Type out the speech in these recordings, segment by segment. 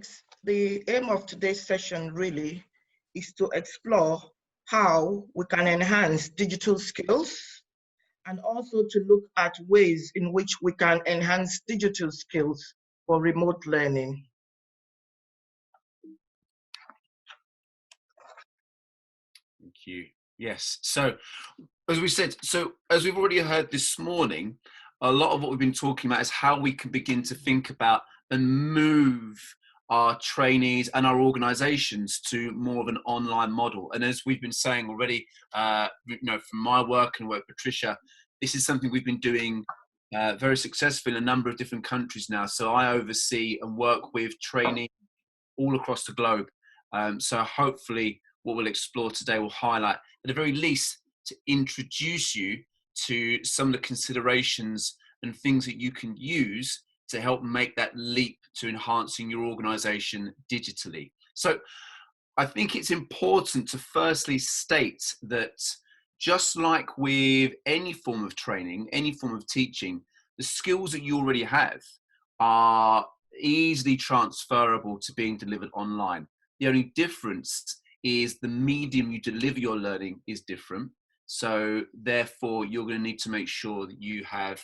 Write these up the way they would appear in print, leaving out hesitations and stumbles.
colleagues, the aim of today's session really is to explore how we can enhance digital skills and also to look at ways in which we can enhance digital skills for remote learning. Thank you. Yes. So, as we said, as we've already heard this morning, a lot of what we've been talking about is how we can begin to think about and move our trainees and our organizations to more of an online model. And as we've been saying already, from my work and work with Patricia, this is something we've been doing very successfully in a number of different countries now. So I oversee and work with trainees all across the globe. So hopefully what we'll explore today will highlight, at the very least, to introduce you to some of the considerations and things that you can use to help make that leap to enhancing your organization digitally. So I think it's important to firstly state that just like with any form of training, any form of teaching, the skills that you already have are easily transferable to being delivered online. The only difference is the medium you deliver your learning is different. So therefore, you're going to need to make sure that you have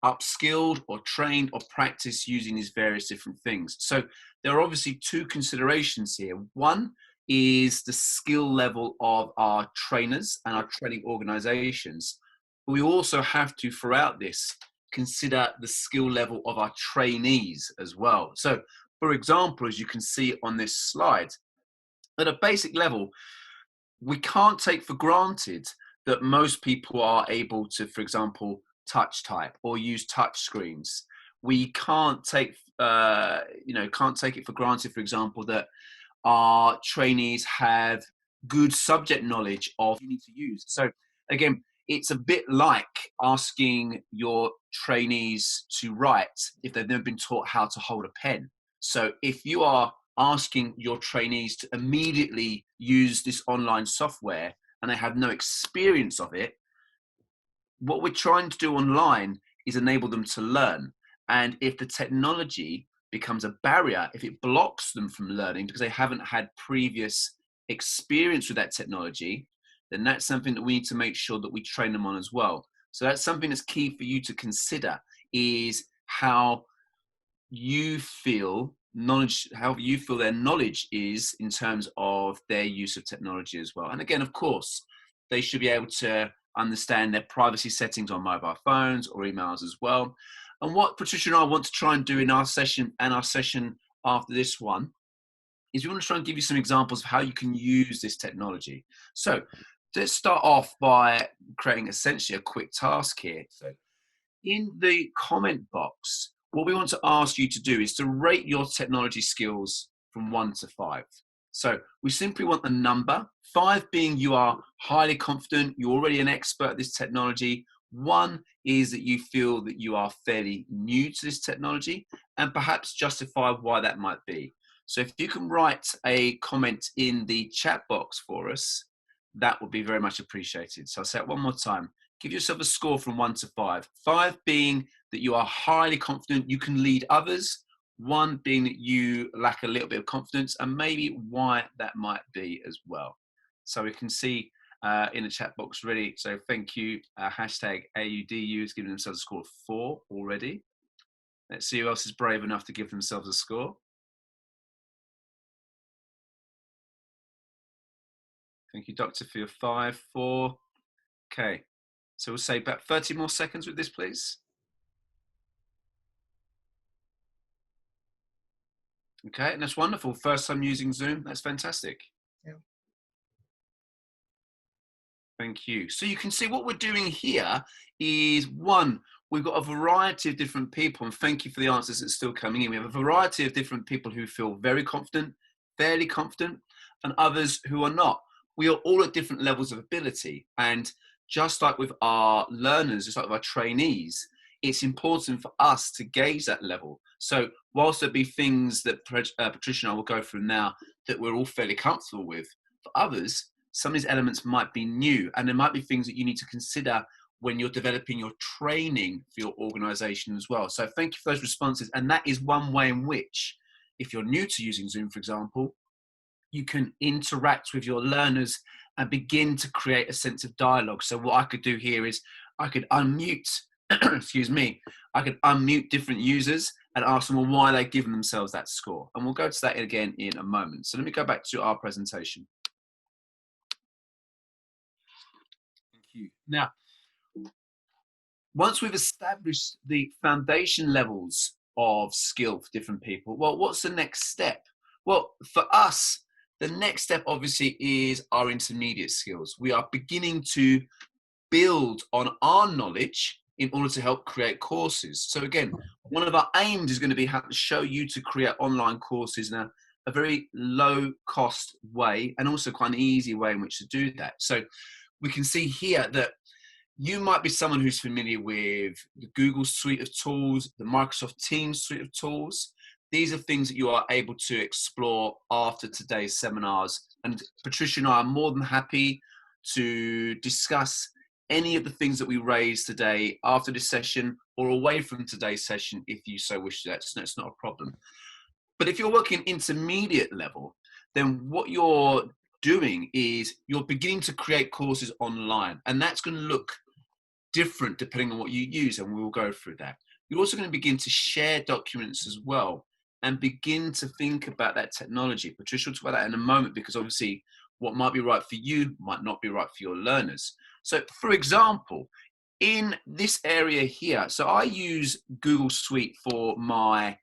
upskilled or trained or practiced using these various different things. So there are obviously two considerations here. One is the skill level of our trainers and our training organizations. But we also have to, throughout this, consider the skill level of our trainees as well. So, for example, as you can see on this slide, at a basic level, we can't take for granted that most people are able to, for example, touch type or use touch screens. We can't take, it for granted, for example, that our trainees have good subject knowledge of you need to use. So again, it's a bit like asking your trainees to write if they've never been taught how to hold a pen. So if you are asking your trainees to immediately use this online software and they have no experience of it, what we're trying to do online is enable them to learn. And if the technology becomes a barrier, if it blocks them from learning because they haven't had previous experience with that technology, then that's something that we need to make sure that we train them on as well. So that's something that's key for you to consider, is how you feel their knowledge is in terms of their use of technology as well. And again, of course, they should be able to understand their privacy settings on mobile phones or emails as well. And what Patricia and I want to try and do in our session and our session after this one is we want to try and give you some examples of how you can use this technology. So let's start off by creating essentially a quick task here. So in the comment box, what we want to ask you to do is to rate your technology skills from 1 to 5. So we simply want a number, 5 being you are highly confident, you're already an expert at this technology. 1 is that you feel that you are fairly new to this technology, and perhaps justify why that might be. So if you can write a comment in the chat box for us, that would be very much appreciated. So I'll say it one more time. Give yourself a score from 1 to 5. 5 being that you are highly confident, you can lead others. 1 being that you lack a little bit of confidence, and maybe why that might be as well. So we can see in the chat box already. So thank you. Hashtag AUDU is giving themselves a score of 4 already. Let's see who else is brave enough to give themselves a score. Thank you, Doctor, for your 5, 4. Okay. So we'll say about 30 more seconds with this, please. Okay, and that's wonderful. First time using Zoom. That's fantastic. Yeah. Thank you. So you can see what we're doing here is, 1, we've got a variety of different people, and thank you for the answers that's still coming in. We have a variety of different people who feel very confident, fairly confident, and others who are not. We are all at different levels of ability, and just like with our learners, just like with our trainees, it's important for us to gauge that level. So whilst there be things that Patricia and I will go through now that we're all fairly comfortable with, for others, some of these elements might be new, and there might be things that you need to consider when you're developing your training for your organization as well. So thank you for those responses. And that is one way in which if you're new to using Zoom, for example, you can interact with your learners and begin to create a sense of dialogue. So what I could do here is I could unmute, excuse me, I could unmute different users and ask them why they've given themselves that score. And we'll go to that again in a moment. So let me go back to our presentation. Thank you. Now, once we've established the foundation levels of skill for different people, well, what's the next step? Well, for us, the next step obviously is our intermediate skills. We are beginning to build on our knowledge in order to help create courses. So again, one of our aims is going to be how to show you to create online courses in a very low cost way, and also quite an easy way in which to do that. So we can see here that you might be someone who's familiar with the Google suite of tools, the Microsoft Teams suite of tools. These are things that you are able to explore after today's seminars. And Patricia and I are more than happy to discuss any of the things that we raised today after this session or away from today's session if you so wish. That's not a problem. But if you're working intermediate level, then what you're doing is you're beginning to create courses online, and that's going to look different depending on what you use, and we will go through that. You're also going to begin to share documents as well and begin to think about that technology. Patricia will talk about that in a moment, because obviously what might be right for you might not be right for your learners. So for example, in this area here, so I use Google Suite for my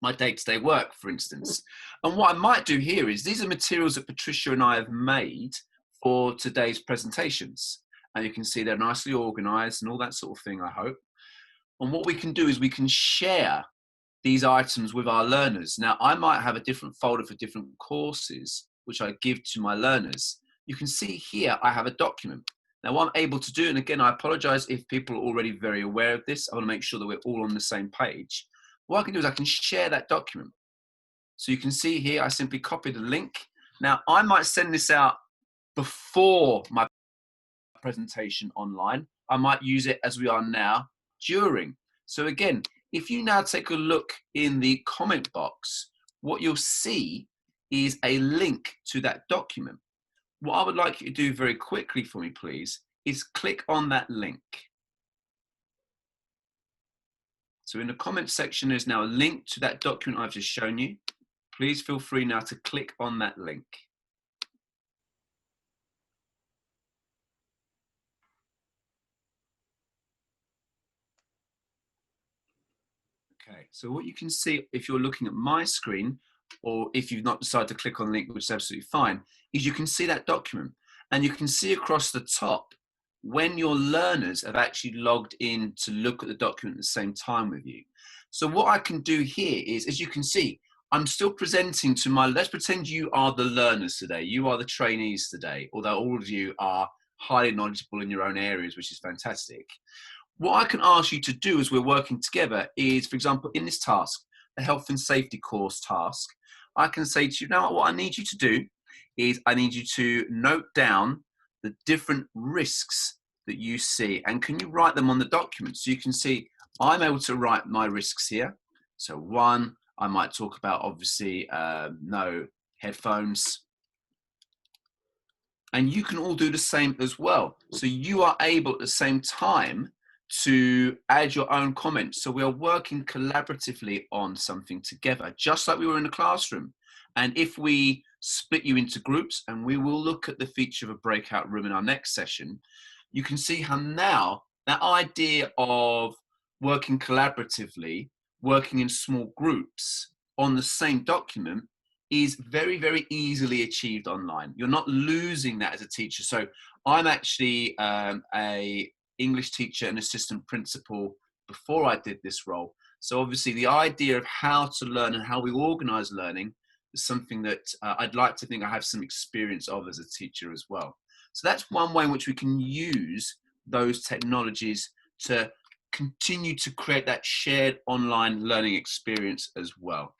my day-to-day work, for instance. And what I might do here is these are materials that Patricia and I have made for today's presentations. And you can see they're nicely organized and all that sort of thing, I hope. And what we can do is we can share these items with our learners. Now, I might have a different folder for different courses, which I give to my learners. You can see here, I have a document. Now, what I'm able to do, and again, I apologize if people are already very aware of this. I want to make sure that we're all on the same page. What I can do is I can share that document. So you can see here, I simply copy the link. Now, I might send this out before my presentation online. I might use it as we are now during. So again, if you now take a look in the comment box, what you'll see is a link to that document. What I would like you to do very quickly for me, please, is click on that link. So in the comment section, there's now a link to that document I've just shown you. Please feel free now to click on that link. Okay, so what you can see if you're looking at my screen, or if you've not decided to click on the link, which is absolutely fine, is you can see that document, and you can see across the top when your learners have actually logged in to look at the document at the same time with you. So what I can do here is, as you can see, I'm still presenting to my, let's pretend you are the learners today, you are the trainees today, although all of you are highly knowledgeable in your own areas, which is fantastic. What I can ask you to do as we're working together is, for example, in this task, the health and safety course task, I can say to you, now what I need you to do is I need you to note down the different risks that you see, and can you write them on the document? So you can see I'm able to write my risks here. So one, I might talk about obviously no headphones. And you can all do the same as well. So you are able at the same time to add your own comments. So we are working collaboratively on something together, just like we were in the classroom. And if we split you into groups, and we will look at the feature of a breakout room in our next session, you can see how now that idea of working collaboratively, working in small groups on the same document is very, very easily achieved online. You're not losing that as a teacher. So I'm actually a English teacher and assistant principal before I did this role. So obviously the idea of how to learn and how we organize learning is something that I'd like to think I have some experience of as a teacher as well. So that's one way in which we can use those technologies to continue to create that shared online learning experience as well.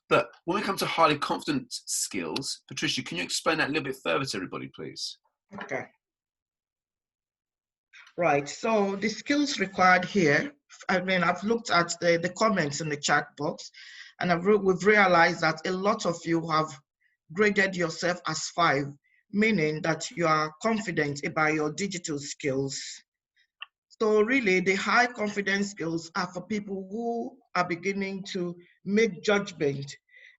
But when we come to highly confident skills, Patricia, can you explain that a little bit further to everybody, please? Okay. Right, so the skills required here, I mean, I've looked at the comments in the chat box, And we've realized that a lot of you have graded yourself as 5, meaning that you are confident about your digital skills. So really, the high confidence skills are for people who are beginning to make judgment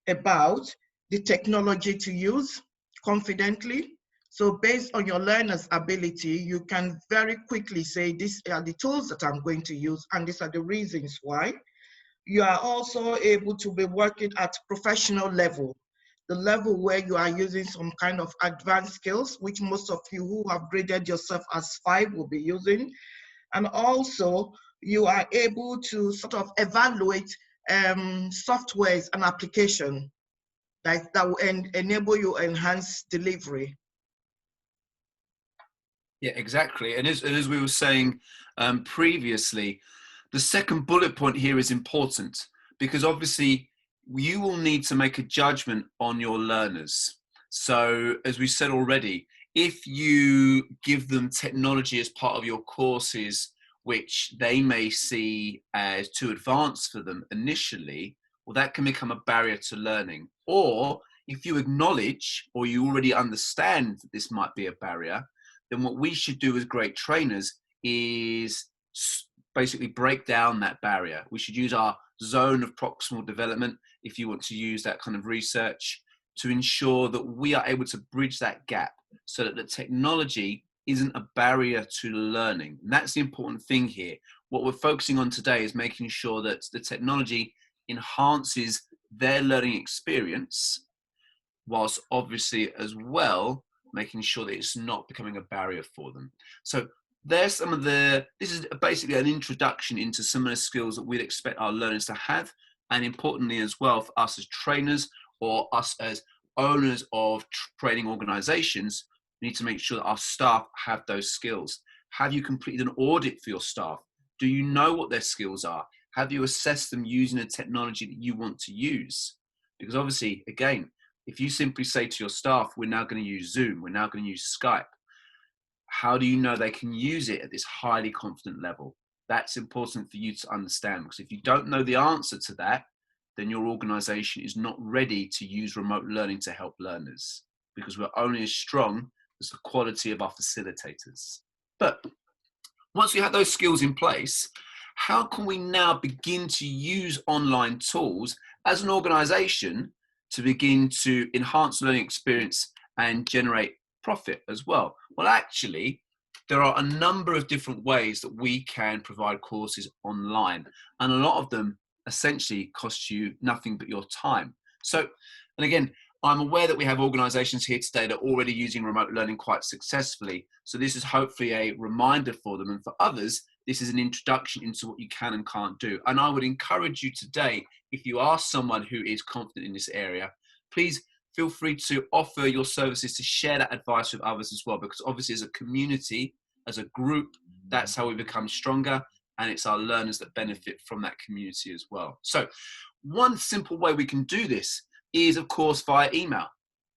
about the technology to use confidently. So based on your learner's ability, you can very quickly say, these are the tools that I'm going to use, and these are the reasons why. You are also able to be working at professional level, the level where you are using some kind of advanced skills, which most of you who have graded yourself as 5 will be using. And also, you are able to sort of evaluate softwares and application that will enable you enhance delivery. Yeah, exactly. And as we were saying previously, the second bullet point here is important because obviously you will need to make a judgment on your learners. So as we said already, if you give them technology as part of your courses, which they may see as too advanced for them initially, well, that can become a barrier to learning. Or if you acknowledge or you already understand that this might be a barrier, then what we should do as great trainers is basically break down that barrier. We should use our zone of proximal development, if you want to use that kind of research, to ensure that we are able to bridge that gap so that the technology isn't a barrier to learning. And that's the important thing here. What we're focusing on today is making sure that the technology enhances their learning experience, whilst obviously as well making sure that it's not becoming a barrier for them. So there's some of this is basically an introduction into some of the skills that we'd expect our learners to have, and importantly as well for us as trainers or us as owners of training organizations, we need to make sure that our staff have those skills. Have you completed an audit for your staff? Do you know what their skills are? Have you assessed them using the technology that you want to use? Because obviously, again, if you simply say to your staff, we're now going to use Zoom, we're now going to use Skype, how do you know they can use it at this highly confident level? That's important for you to understand, because if you don't know the answer to that, then your organization is not ready to use remote learning to help learners, because we're only as strong as the quality of our facilitators. But once we have those skills in place, how can we now begin to use online tools as an organization to begin to enhance learning experience and generate profit as well? Well, actually, there are a number of different ways that we can provide courses online, and a lot of them essentially cost you nothing but your time. So, and again, I'm aware that we have organizations here today that are already using remote learning quite successfully. So this is hopefully a reminder for them. And for others, this is an introduction into what you can and can't do. And I would encourage you today, if you are someone who is confident in this area, please feel free to offer your services to share that advice with others as well, because obviously as a community, as a group, that's how we become stronger, and it's our learners that benefit from that community as well. So one simple way we can do this is, of course, via email,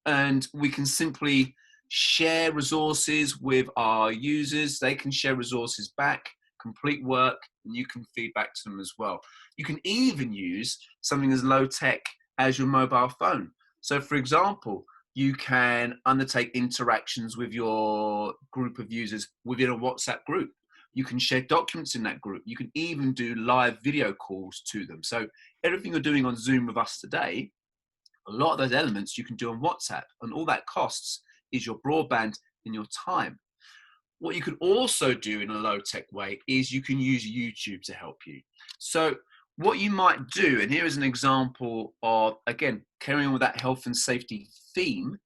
and we can simply share resources with our users. They can share resources back, complete work, and you can feed back to them as well. You can even use something as low tech as your mobile phone. So for example, you can undertake interactions with your group of users within a WhatsApp group. You can share documents in that group. You can even do live video calls to them. So everything you're doing on Zoom with us today, a lot of those elements you can do on WhatsApp, and all that costs is your broadband and your time. What you can also do in a low tech way is you can use YouTube to help you. So what you might do, and here is an example of, again, carrying on with that health and safety theme,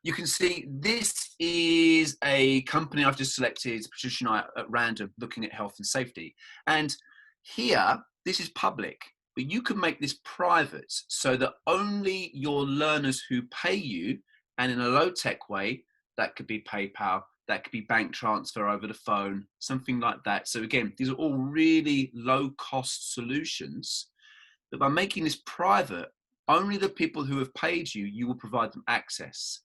you can see this is a company I've just selected, Patricia and I, at random, looking at health and safety. And here, this is public, but you can make this private so that only your learners who pay you, and in a low-tech way, that could be PayPal, that could be bank transfer over the phone, something like that. So again, these are all really low-cost solutions. But by making this private, only the people who have paid you, you will provide them access.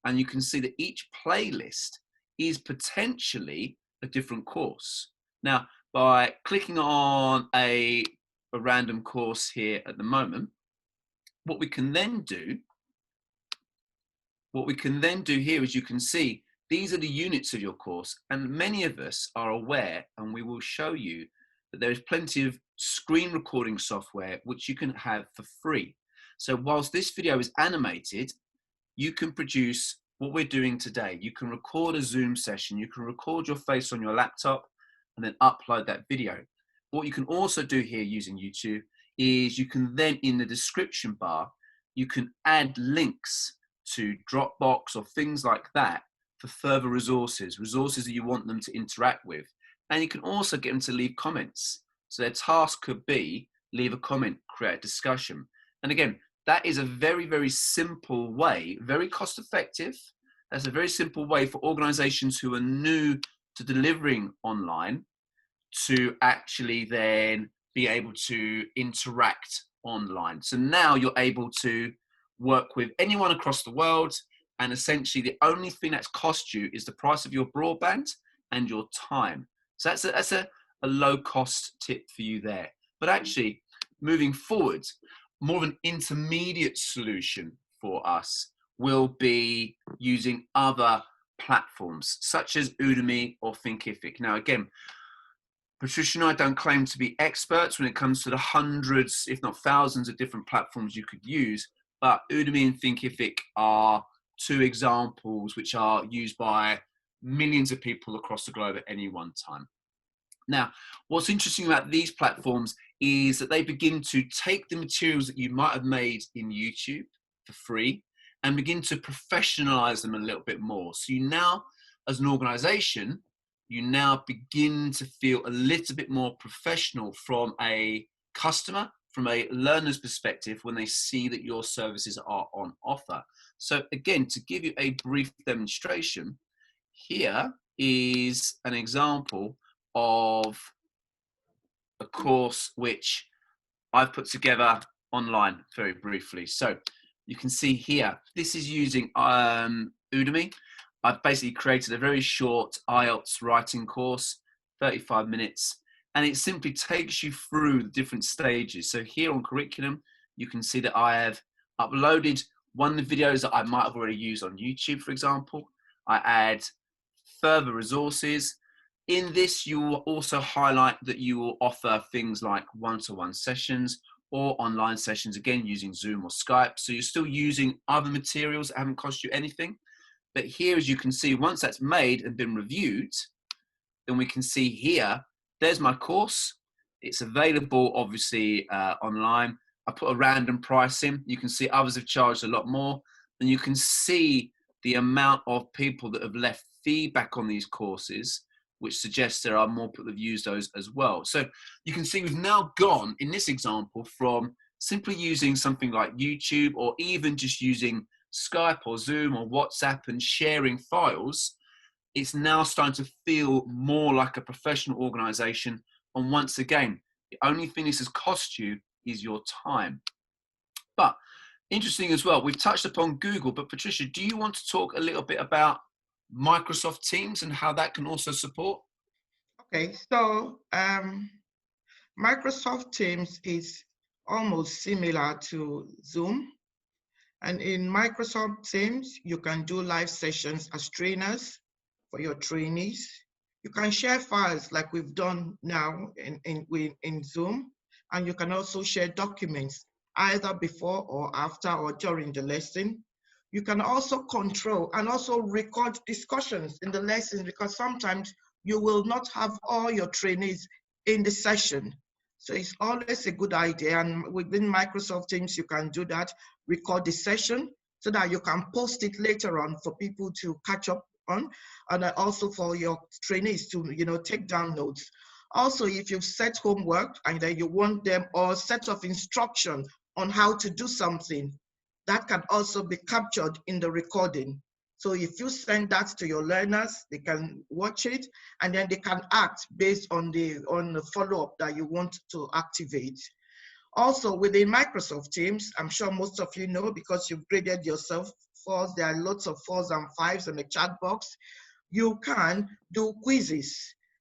And you can see that each playlist is potentially a different course. Now, by clicking on a random course here at the moment, what we can then do here is you can see these are the units of your course, and many of us are aware, and we will show you that there is plenty of screen recording software which you can have for free. So whilst this video is animated, you can produce what we're doing today. You can record a Zoom session, you can record your face on your laptop and then upload that video. What you can also do here using YouTube is you can then, in the description bar, you can add links to Dropbox or things like that for further resources that you want them to interact with. And you can also get them to leave comments. So their task could be leave a comment, create a discussion. And again, that is a very, very simple way, very cost effective. That's a very simple way for organizations who are new to delivering online to actually then be able to interact online. So now you're able to work with anyone across the world, and essentially the only thing that's cost you is the price of your broadband and your time. So that's a low cost tip for you there. But actually, moving forward, more of an intermediate solution for us will be using other platforms such as Udemy or Thinkific. Now, again, Patricia and I don't claim to be experts when it comes to the hundreds, if not thousands, of different platforms you could use, but Udemy and Thinkific are two examples which are used by millions of people across the globe at any one time. Now, what's interesting about these platforms is that they begin to take the materials that you might have made in YouTube for free and begin to professionalize them a little bit more. So you now, as an organization, you now begin to feel a little bit more professional from a customer, from a learner's perspective, when they see that your services are on offer. So again, to give you a brief demonstration, here is an example of a course which I've put together online very briefly. So you can see here, this is using Udemy. I've basically created a very short IELTS writing course, 35 minutes, and it simply takes you through the different stages. So here on curriculum, you can see that I have uploaded one of the videos that I might have already used on YouTube, for example. I add further resources. In this, you will also highlight that you will offer things like one-to-one sessions or online sessions, again, using Zoom or Skype. So you're still using other materials that haven't cost you anything. But here, as you can see, once that's made and been reviewed, then we can see here, there's my course. It's available, obviously, online. I put a random price in. You can see others have charged a lot more. And you can see the amount of people that have left feedback on these courses, which suggests there are more people that have used those as well. So you can see we've now gone, in this example, from simply using something like YouTube or even just using Skype or Zoom or WhatsApp and sharing files. It's now starting to feel more like a professional organization. And once again, the only thing this has cost you is your time. But interesting as well, we've touched upon Google, but Patricia, do you want to talk a little bit about Microsoft Teams and how that can also support? Okay, so Microsoft Teams is almost similar to Zoom. And in Microsoft Teams, you can do live sessions as trainers for your trainees. You can share files like we've done now in Zoom, and you can also share documents either before or after or during the lesson. You can also control and also record discussions in the lessons, because sometimes you will not have all your trainees in the session. So it's always a good idea. And within Microsoft Teams, you can do that, record the session so that you can post it later on for people to catch up on, and also for your trainees to, take down notes. Also, if you've set homework and then you want them or set of instruction on how to do something, that can also be captured in the recording. So if you send that to your learners, they can watch it and then they can act based on the follow-up that you want to activate. Also within Microsoft Teams, I'm sure most of you know because you've graded yourself 4s, there are lots of 4s and 5s in the chat box. You can do quizzes,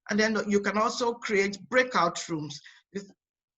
and then you can also create breakout rooms.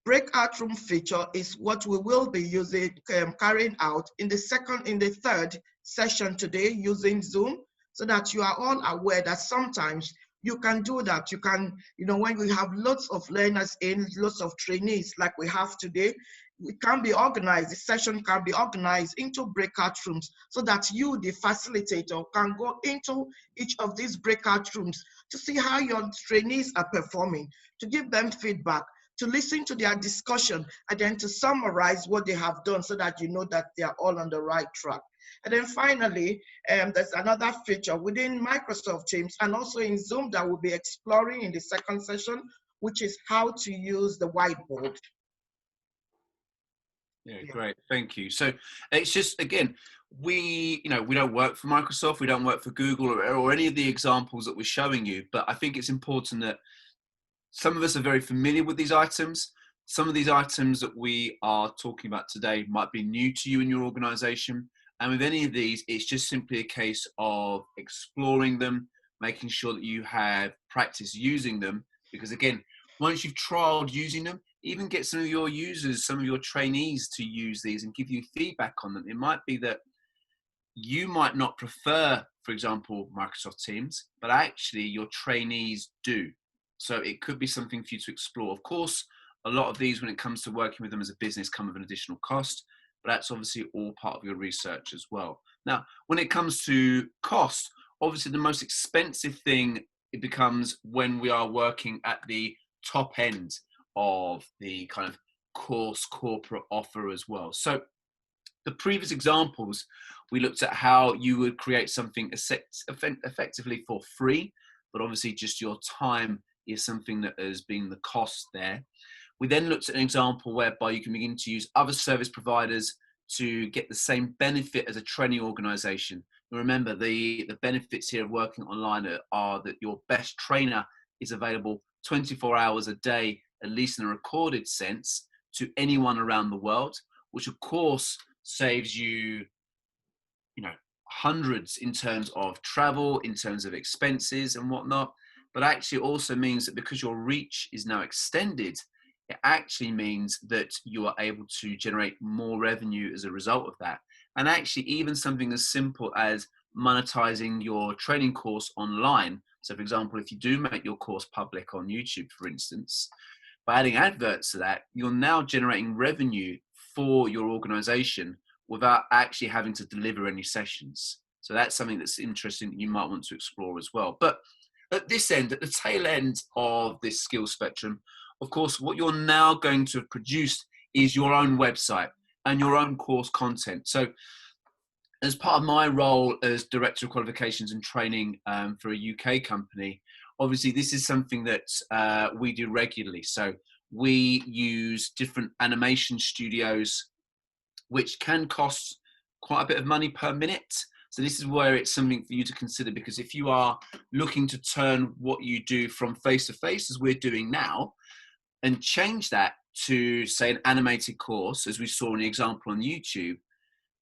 breakout room feature is what we will be using, carrying out in the third session today using Zoom, so that you are all aware that sometimes you can do that. You can, when we have lots of learners in, lots of trainees like we have today, it can be organized, the session can be organized into breakout rooms so that you, the facilitator, can go into each of these breakout rooms to see how your trainees are performing, to give them feedback, to listen to their discussion, and then to summarize what they have done so that you know that they are all on the right track. And then finally, there's another feature within Microsoft Teams and also in Zoom that we'll be exploring in the second session, which is how to use the whiteboard. Yeah, great. Thank you. So it's just, again, we don't work for Microsoft, we don't work for Google or any of the examples that we're showing you, but I think it's important that some of us are very familiar with these items. Some of these items that we are talking about today might be new to you in your organization. And with any of these, it's just simply a case of exploring them, making sure that you have practice using them. Because again, once you've trialed using them, even get some of your users, some of your trainees to use these and give you feedback on them. It might be that you might not prefer, for example, Microsoft Teams, but actually your trainees do. So it could be something for you to explore. Of course, a lot of these, when it comes to working with them as a business, come with an additional cost, but that's obviously all part of your research as well. Now, when it comes to cost, obviously the most expensive thing it becomes when we are working at the top end of the kind of course corporate offer as well. So the previous examples, we looked at how you would create something effectively for free, but obviously just your time is something that has been the cost there. We then looked at an example whereby you can begin to use other service providers to get the same benefit as a training organization. And remember, the benefits here of working online are that your best trainer is available 24 hours a day, at least in a recorded sense, to anyone around the world, which of course saves you, hundreds in terms of travel, in terms of expenses and whatnot. But actually also means that because your reach is now extended, it actually means that you are able to generate more revenue as a result of that. And actually even something as simple as monetizing your training course online. So for example, if you do make your course public on YouTube, for instance, by adding adverts to that, you're now generating revenue for your organization without actually having to deliver any sessions. So that's something that's interesting that you might want to explore as well. But at this end, at the tail end of this skill spectrum, of course, what you're now going to have produced is your own website and your own course content. So as part of my role as Director of Qualifications and Training for a UK company, obviously this is something that we do regularly. So we use different animation studios, which can cost quite a bit of money per minute. So this is where it's something for you to consider, because if you are looking to turn what you do from face-to-face, as we're doing now, and change that to, say, an animated course, as we saw in the example on YouTube,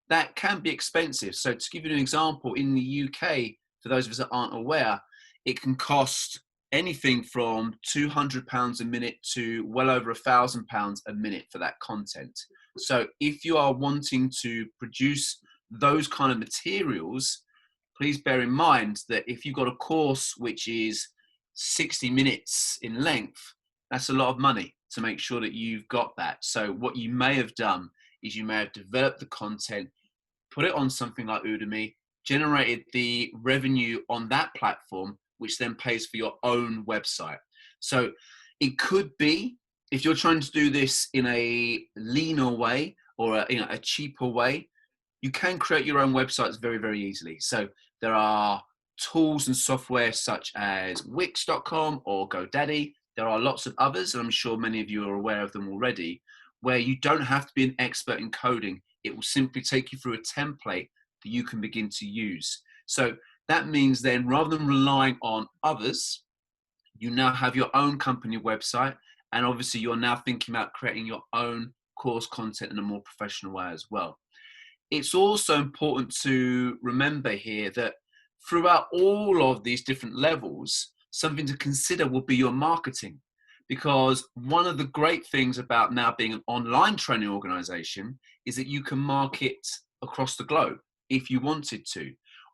that can be expensive. So to give you an example, in the UK, for those of us that aren't aware, it can cost anything from £200 a minute to well over £1,000 a minute for that content. So if you are wanting to produce those kind of materials, please bear in mind that if you've got a course which is 60 minutes in length, that's a lot of money to make sure that you've got that. So what you may have done is you may have developed the content, put it on something like Udemy, generated the revenue on that platform, which then pays for your own website. So it could be, if you're trying to do this in a leaner way or a cheaper way, you can create your own websites very, very easily. So there are tools and software such as Wix.com or GoDaddy. There are lots of others, and I'm sure many of you are aware of them already, where you don't have to be an expert in coding. It will simply take you through a template that you can begin to use. So that means then, rather than relying on others, you now have your own company website, and obviously you're now thinking about creating your own course content in a more professional way as well. It's also important to remember here that throughout all of these different levels, something to consider will be your marketing. because one of the great things about now being an online training organization is that you can market across the globe if you wanted to,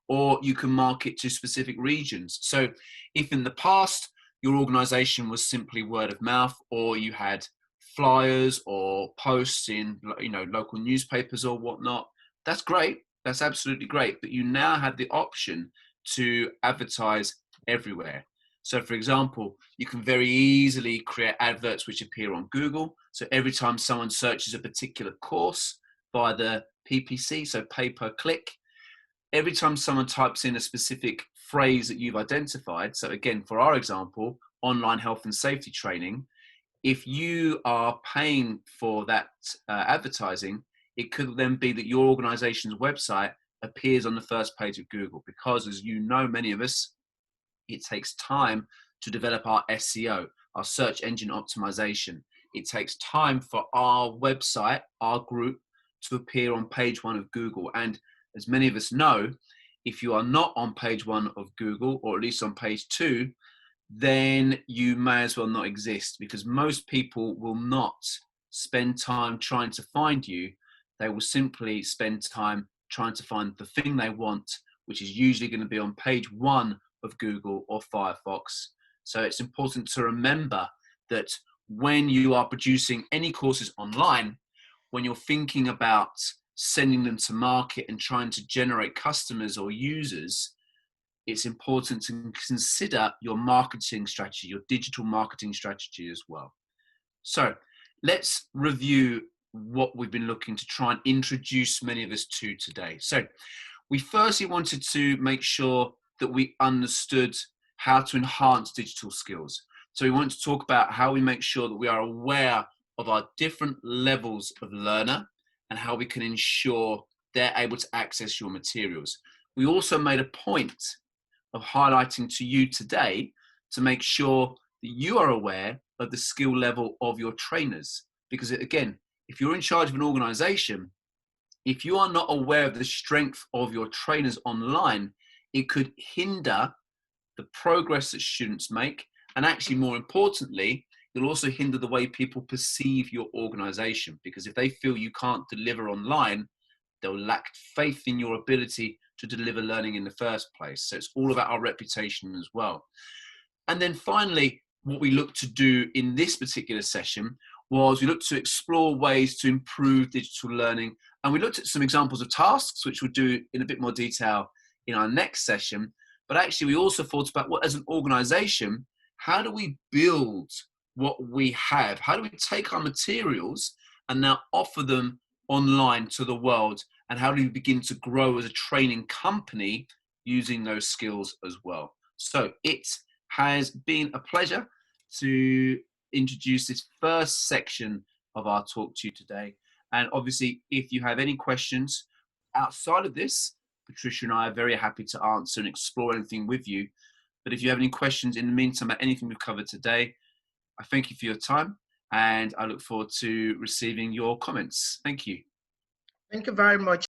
or you can market to specific regions. So if in the past your organization was simply word of mouth, or you had flyers or posts in, you know, local newspapers or whatnot, that's great. That's absolutely great. But you now have the option to advertise everywhere. So for example, you can very easily create adverts which appear on Google. So every time someone searches a particular course via the PPC, so pay per click, every time someone types in a specific phrase that you've identified, so again, for our example, online health and safety training, if you are paying for that advertising, it could then be that your organization's website appears on the first page of Google, because as you know, many of us, it takes time to develop our SEO, our search engine optimization. It takes time for our website, our group, to appear on page one of Google. And as many of us know, if you are not on page one of Google, or at least on page two, then you may as well not exist, because most people will not spend time trying to find you. They will simply spend time trying to find the thing they want, which is usually going to be on page one of Google or Firefox. So it's important to remember that when you are producing any courses online, when you're thinking about sending them to market and trying to generate customers or users, it's important to consider your marketing strategy, your digital marketing strategy as well. So let's review what we've been looking to try and introduce many of us to today. So we firstly wanted to make sure that we understood how to enhance digital skills. So we want to talk about how we make sure that we are aware of our different levels of learner and how we can ensure they're able to access your materials. We also made a point of highlighting to you today to make sure that you are aware of the skill level of your trainers. Because again, if you're in charge of an organization, if you are not aware of the strength of your trainers online, it could hinder the progress that students make. And actually, more importantly, it'll also hinder the way people perceive your organization, because if they feel you can't deliver online, they'll lack faith in your ability to deliver learning in the first place. So it's all about our reputation as well. And then finally, what we looked to do in this particular session was we looked to explore ways to improve digital learning. And we looked at some examples of tasks, which we'll do in a bit more detail in our next session. But actually, we also thought about what, as an organization, how do we build what we have? How do we take our materials and now offer them online to the world? And how do we begin to grow as a training company using those skills as well? So it has been a pleasure to introduce this first section of our talk to you today. And obviously, if you have any questions outside of this, Patricia and I are very happy to answer and explore anything with you. But if you have any questions in the meantime about anything we've covered today, I thank you for your time, and I look forward to receiving your comments. Thank you. Thank you very much.